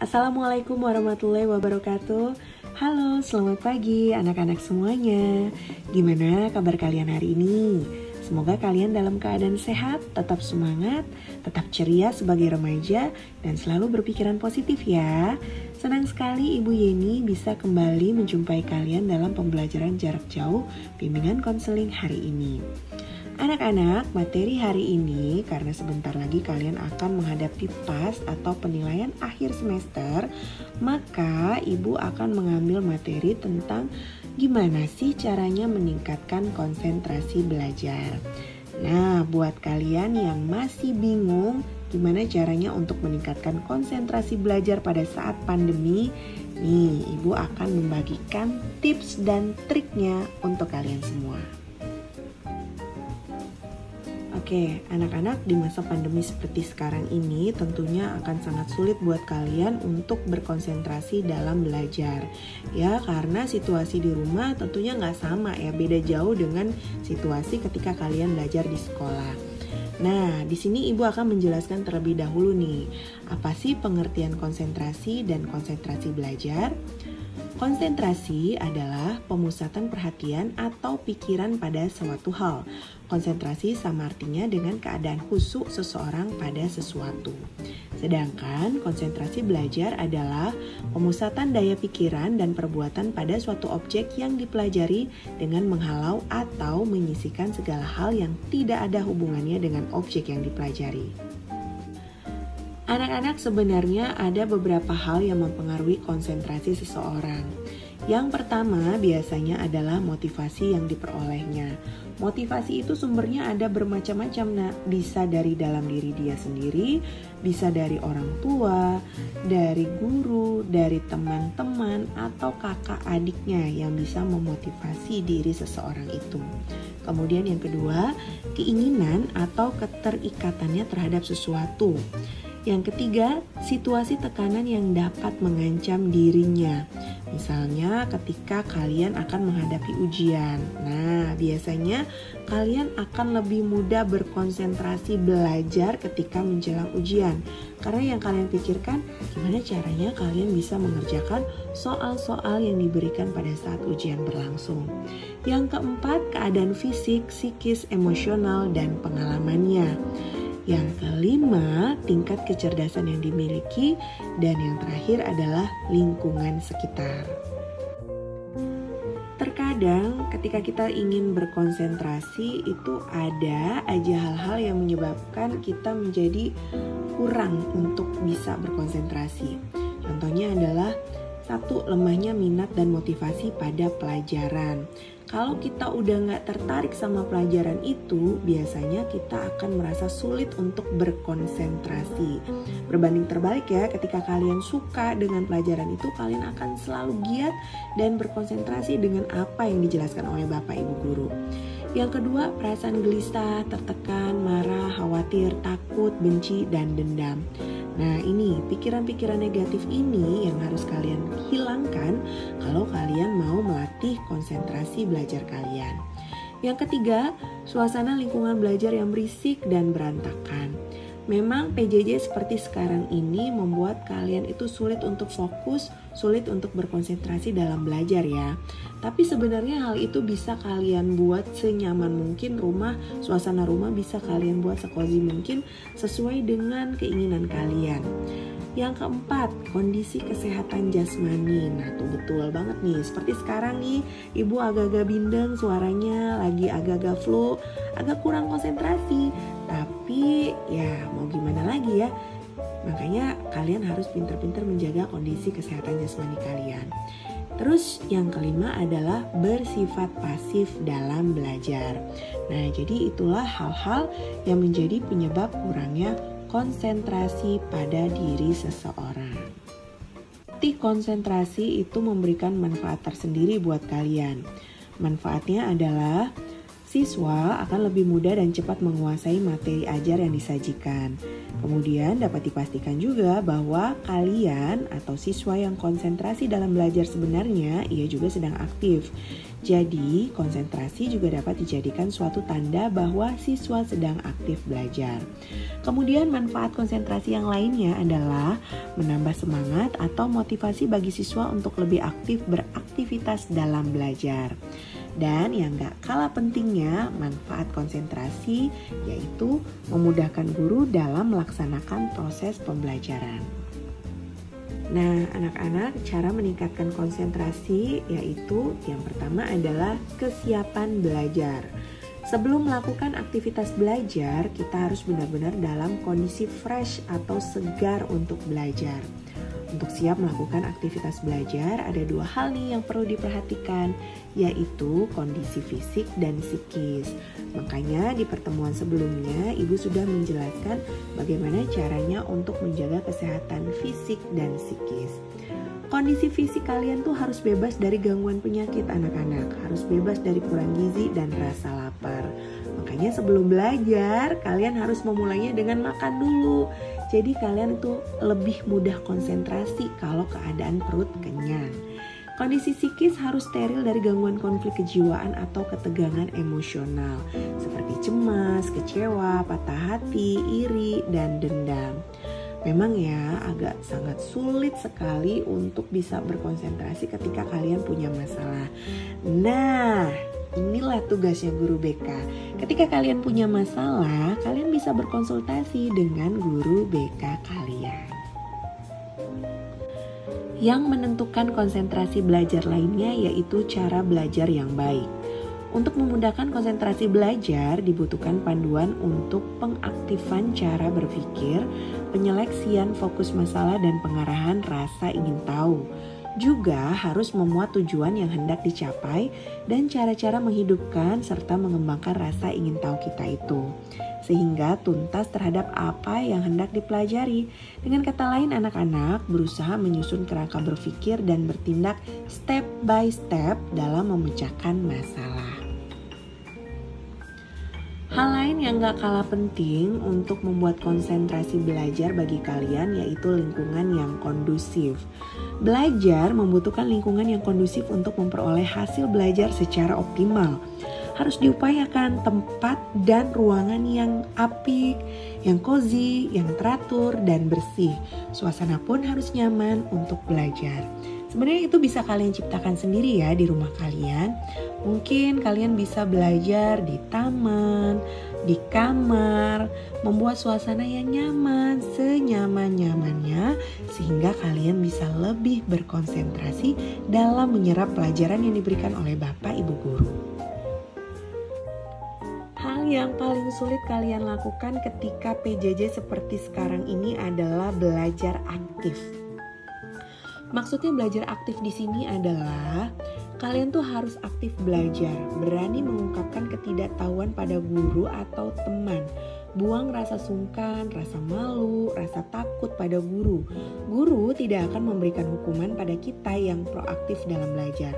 Assalamualaikum warahmatullahi wabarakatuh. Halo, selamat pagi anak-anak semuanya. Gimana kabar kalian hari ini? Semoga kalian dalam keadaan sehat, tetap semangat, tetap ceria sebagai remaja, dan selalu berpikiran positif ya. Senang sekali Ibu Yeni bisa kembali menjumpai kalian dalam pembelajaran jarak jauh bimbingan konseling hari ini. Anak-anak, materi hari ini karena sebentar lagi kalian akan menghadapi PAS atau penilaian akhir semester, maka Ibu akan mengambil materi tentang gimana sih caranya meningkatkan konsentrasi belajar. Nah, buat kalian yang masih bingung gimana caranya untuk meningkatkan konsentrasi belajar pada saat pandemi, nih Ibu akan membagikan tips dan triknya untuk kalian semua. Oke, anak-anak, di masa pandemi seperti sekarang ini tentunya akan sangat sulit buat kalian untuk berkonsentrasi dalam belajar. Ya, karena situasi di rumah tentunya nggak sama ya, beda jauh dengan situasi ketika kalian belajar di sekolah. Nah, di sini Ibu akan menjelaskan terlebih dahulu nih, apa sih pengertian konsentrasi dan konsentrasi belajar? Konsentrasi adalah pemusatan perhatian atau pikiran pada suatu hal. Konsentrasi sama artinya dengan keadaan khusyuk seseorang pada sesuatu. Sedangkan konsentrasi belajar adalah pemusatan daya pikiran dan perbuatan pada suatu objek yang dipelajari dengan menghalau atau menyisihkan segala hal yang tidak ada hubungannya dengan objek yang dipelajari. Anak-anak, sebenarnya ada beberapa hal yang mempengaruhi konsentrasi seseorang. Yang pertama biasanya adalah motivasi yang diperolehnya. Motivasi itu sumbernya ada bermacam-macam, nah, bisa dari dalam diri dia sendiri, bisa dari orang tua, dari guru, dari teman-teman, atau kakak adiknya yang bisa memotivasi diri seseorang itu. Kemudian yang kedua, keinginan atau keterikatannya terhadap sesuatu. Yang ketiga, situasi tekanan yang dapat mengancam dirinya. Misalnya ketika kalian akan menghadapi ujian. Nah, biasanya kalian akan lebih mudah berkonsentrasi belajar ketika menjelang ujian. Karena yang kalian pikirkan, gimana caranya kalian bisa mengerjakan soal-soal yang diberikan pada saat ujian berlangsung. Yang keempat, keadaan fisik, psikis, emosional, dan pengalamannya. Yang kelima, tingkat kecerdasan yang dimiliki, dan yang terakhir adalah lingkungan sekitar. Terkadang ketika kita ingin berkonsentrasi itu ada aja hal-hal yang menyebabkan kita menjadi kurang untuk bisa berkonsentrasi. Contohnya adalah satu, lemahnya minat dan motivasi pada pelajaran. Kalau kita udah nggak tertarik sama pelajaran itu, biasanya kita akan merasa sulit untuk berkonsentrasi. Berbanding terbalik ya, ketika kalian suka dengan pelajaran itu, kalian akan selalu giat dan berkonsentrasi dengan apa yang dijelaskan oleh Bapak Ibu Guru. Yang kedua, perasaan gelisah, tertekan, marah, khawatir, takut, benci, dan dendam. Nah, ini pikiran-pikiran negatif ini yang harus kalian hilangkan kalau kalian mau melatih konsentrasi belajar kalian. Yang ketiga, suasana lingkungan belajar yang berisik dan berantakan. Memang PJJ seperti sekarang ini membuat kalian itu sulit untuk fokus, sulit untuk berkonsentrasi dalam belajar ya. Tapi sebenarnya hal itu bisa kalian buat senyaman mungkin, suasana rumah bisa kalian buat secozy mungkin sesuai dengan keinginan kalian. Yang keempat, kondisi kesehatan jasmani. Nah, tuh betul banget nih. Seperti sekarang nih, Ibu agak-agak bindeng suaranya, lagi agak-agak flu, agak kurang konsentrasi. Tapi ya mau gimana lagi ya. Makanya kalian harus pintar-pintar menjaga kondisi kesehatan jasmani kalian. Terus yang kelima adalah bersifat pasif dalam belajar. Nah, jadi itulah hal-hal yang menjadi penyebab kurangnya konsentrasi pada diri seseorang. Latih konsentrasi itu memberikan manfaat tersendiri buat kalian. Manfaatnya adalah siswa akan lebih mudah dan cepat menguasai materi ajar yang disajikan. Kemudian dapat dipastikan juga bahwa kalian atau siswa yang konsentrasi dalam belajar sebenarnya ia juga sedang aktif. Jadi konsentrasi juga dapat dijadikan suatu tanda bahwa siswa sedang aktif belajar. Kemudian manfaat konsentrasi yang lainnya adalah menambah semangat atau motivasi bagi siswa untuk lebih aktif beraktivitas dalam belajar. Dan yang gak kalah pentingnya manfaat konsentrasi yaitu memudahkan guru dalam melaksanakan proses pembelajaran. Nah, anak-anak, cara meningkatkan konsentrasi yaitu yang pertama adalah kesiapan belajar. Sebelum melakukan aktivitas belajar, kita harus benar-benar dalam kondisi fresh atau segar untuk belajar. Untuk siap melakukan aktivitas belajar, ada dua hal nih yang perlu diperhatikan, yaitu kondisi fisik dan psikis. Makanya di pertemuan sebelumnya, Ibu sudah menjelaskan bagaimana caranya untuk menjaga kesehatan fisik dan psikis. Kondisi fisik kalian tuh harus bebas dari gangguan penyakit anak-anak, harus bebas dari kurang gizi dan rasa lapar. Makanya sebelum belajar, kalian harus memulainya dengan makan dulu. Jadi kalian itu lebih mudah konsentrasi kalau keadaan perut kenyang. Kondisi psikis harus steril dari gangguan konflik kejiwaan atau ketegangan emosional seperti cemas, kecewa, patah hati, iri, dan dendam. Memang ya agak sangat sulit sekali untuk bisa berkonsentrasi ketika kalian punya masalah. Nah, inilah tugasnya guru BK. Ketika kalian punya masalah, kalian bisa berkonsultasi dengan guru BK kalian. Yang menentukan konsentrasi belajar lainnya yaitu cara belajar yang baik. Untuk memudahkan konsentrasi belajar, dibutuhkan panduan untuk pengaktifan cara berpikir, penyeleksian fokus masalah, dan pengarahan rasa ingin tahu. Juga harus memuat tujuan yang hendak dicapai dan cara-cara menghidupkan serta mengembangkan rasa ingin tahu kita itu. Sehingga tuntas terhadap apa yang hendak dipelajari. Dengan kata lain, anak-anak berusaha menyusun kerangka berpikir dan bertindak step by step dalam memecahkan masalah. Hal lain yang gak kalah penting untuk membuat konsentrasi belajar bagi kalian yaitu lingkungan yang kondusif. Belajar membutuhkan lingkungan yang kondusif untuk memperoleh hasil belajar secara optimal. Harus diupayakan tempat dan ruangan yang apik, yang cozy, yang teratur, dan bersih. Suasana pun harus nyaman untuk belajar. Sebenarnya itu bisa kalian ciptakan sendiri ya di rumah kalian. Mungkin kalian bisa belajar di taman, di kamar, membuat suasana yang nyaman, senyaman-nyamannya sehingga kalian bisa lebih berkonsentrasi dalam menyerap pelajaran yang diberikan oleh Bapak Ibu guru. Hal yang paling sulit kalian lakukan ketika PJJ seperti sekarang ini adalah belajar aktif. Maksudnya belajar aktif di sini adalah kalian tuh harus aktif belajar, berani mengungkapkan ketidaktahuan pada guru atau teman. Buang rasa sungkan, rasa malu, rasa takut pada guru. Guru tidak akan memberikan hukuman pada kita yang proaktif dalam belajar.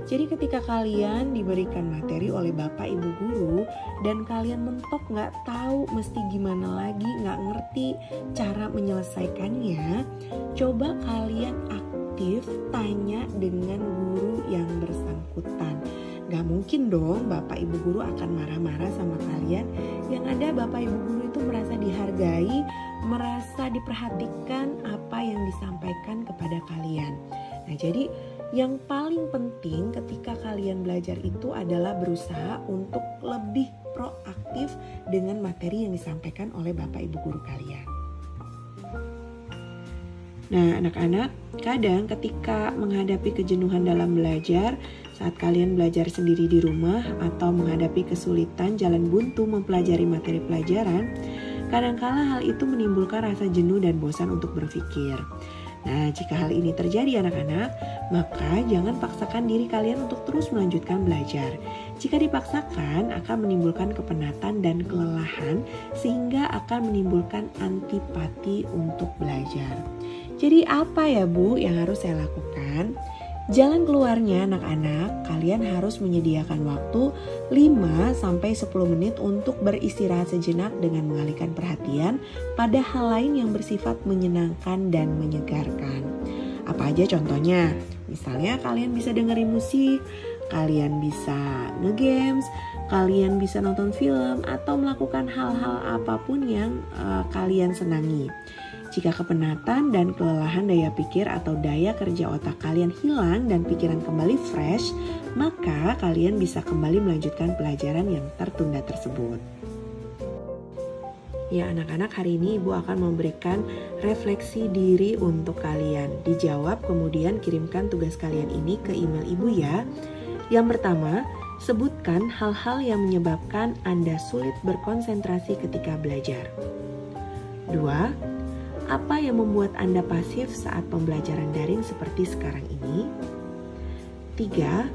Jadi ketika kalian diberikan materi oleh Bapak Ibu guru dan kalian mentok gak tahu mesti gimana lagi, gak ngerti cara menyelesaikannya, coba kalian aktif tanya dengan guru yang bersangkutan. Gak mungkin dong Bapak Ibu guru akan marah-marah sama kalian. Yang ada Bapak Ibu guru itu merasa dihargai, merasa diperhatikan apa yang disampaikan kepada kalian. Nah jadi yang paling penting ketika kalian belajar itu adalah berusaha untuk lebih proaktif dengan materi yang disampaikan oleh Bapak Ibu guru kalian. Nah anak-anak, kadang ketika menghadapi kejenuhan dalam belajar, saat kalian belajar sendiri di rumah atau menghadapi kesulitan jalan buntu mempelajari materi pelajaran, kadangkala hal itu menimbulkan rasa jenuh dan bosan untuk berpikir. Nah, jika hal ini terjadi anak-anak, maka jangan paksakan diri kalian untuk terus melanjutkan belajar. Jika dipaksakan, akan menimbulkan kepenatan dan kelelahan sehingga akan menimbulkan antipati untuk belajar. Jadi apa ya Bu yang harus saya lakukan? Jalan keluarnya anak-anak, kalian harus menyediakan waktu 5-10 menit untuk beristirahat sejenak dengan mengalihkan perhatian pada hal lain yang bersifat menyenangkan dan menyegarkan. Apa aja contohnya? Misalnya kalian bisa dengerin musik, kalian bisa nge-games, kalian bisa nonton film, atau melakukan hal-hal apapun yang kalian senangi. Jika kepenatan dan kelelahan daya pikir atau daya kerja otak kalian hilang dan pikiran kembali fresh, maka kalian bisa kembali melanjutkan pelajaran yang tertunda tersebut. Ya anak-anak, hari ini Ibu akan memberikan refleksi diri untuk kalian. Dijawab, kemudian kirimkan tugas kalian ini ke email Ibu ya. Yang pertama, sebutkan hal-hal yang menyebabkan Anda sulit berkonsentrasi ketika belajar. 2. Apa yang membuat Anda pasif saat pembelajaran daring seperti sekarang ini? 3.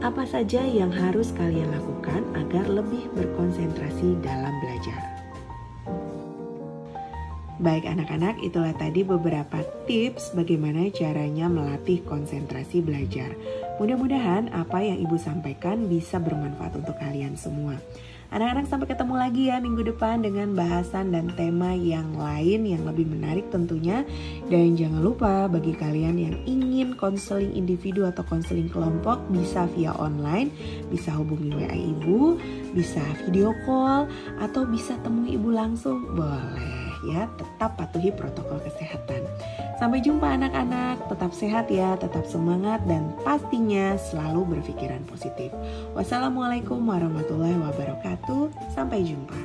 Apa saja yang harus kalian lakukan agar lebih berkonsentrasi dalam belajar? Baik anak-anak, itulah tadi beberapa tips bagaimana caranya melatih konsentrasi belajar. Mudah-mudahan apa yang Ibu sampaikan bisa bermanfaat untuk kalian semua. Anak-anak, sampai ketemu lagi ya minggu depan dengan bahasan dan tema yang lain yang lebih menarik tentunya. Dan jangan lupa bagi kalian yang ingin konseling individu atau konseling kelompok bisa via online, bisa hubungi WA Ibu, bisa video call, atau bisa temui Ibu langsung, boleh ya. Tetap patuhi protokol kesehatan. Sampai jumpa anak-anak, tetap sehat ya, tetap semangat, dan pastinya selalu berpikiran positif. Wassalamualaikum warahmatullahi wabarakatuh. Sampai jumpa.